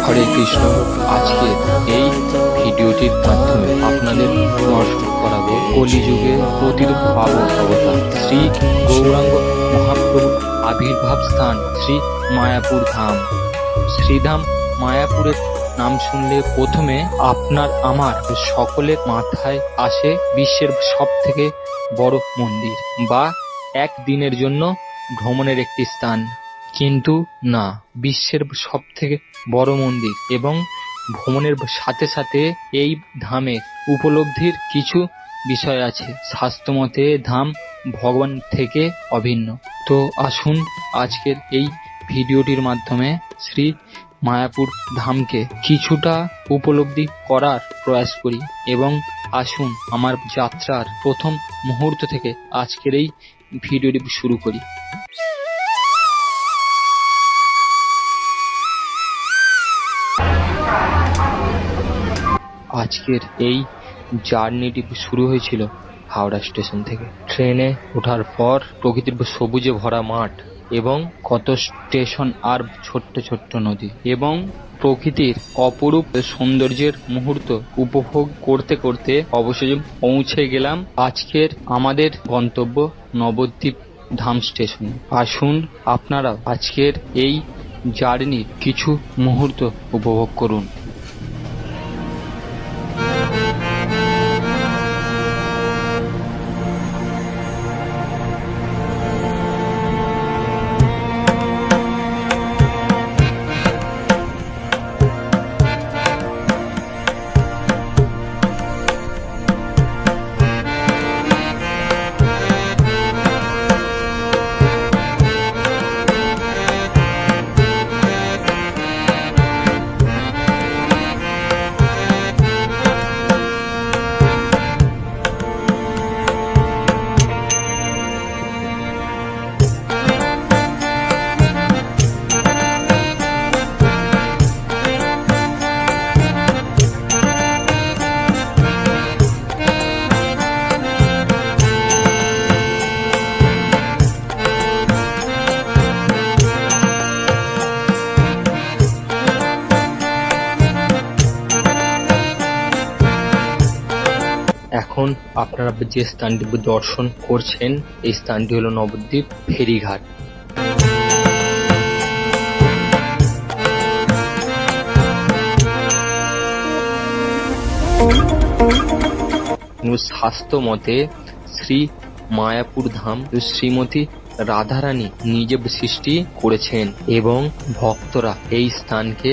হরে কৃষ্ণ। আজকে এই ভিডিওটির মাধ্যমে আপনাদের দর্শন করাবো কলিযুগে পতিত পাবন অবতার শ্রী গৌরাঙ্গ মহাপ্রভুর আবির্ভাব স্থান শ্রী মায়াপুর ধাম। শ্রীধাম মায়াপুরের নাম শুনলে প্রথমে আপনার আমার সকলের মাথায় আসে বিশ্বের সব থেকে বড় মন্দির বা একদিনের জন্য ভ্রমণের একটি স্থান। কিন্তু না, বিশ্বের সব থেকে বড় মন্দির এবং ভ্রমণের সাথে সাথে এই ধামের উপলব্ধির কিছু বিষয় আছে। শাস্ত্রমতে ধাম ভগবান থেকে অভিন্ন। তো আসুন আজকের এই ভিডিওটির মাধ্যমে শ্রী মায়াপুর ধামকে কিছুটা উপলব্ধি করার প্রয়াস করি এবং আসুন আমার যাত্রার প্রথম মুহূর্ত থেকে আজকের এই ভিডিওটি শুরু করি। আজকের এই জার্নিটি শুরু হয়েছিল হাওড়া স্টেশন থেকে। ট্রেনে ওঠার পর প্রকৃতির সবুজে ভরা মাঠ এবং কত স্টেশন আর ছোট্ট ছোট্ট নদী এবং প্রকৃতির অপরূপ সৌন্দর্যের মুহূর্ত উপভোগ করতে করতে অবশেষে পৌঁছে গেলাম আজকের আমাদের গন্তব্য নবদ্বীপ ধাম স্টেশনে। আসুন আপনারা আজকের এই জার্নির কিছু মুহূর্ত উপভোগ করুন। এখন আপনারা যে স্থানটি দর্শন করছেন এই স্থানটি হলো নবদ্বীপ ফেরিঘাট। শাস্ত্র মতে শ্রী মায়াপুর ধাম শ্রীমতী রাধারানী নিজে সৃষ্টি করেছেন এবং ভক্তরা এই স্থানকে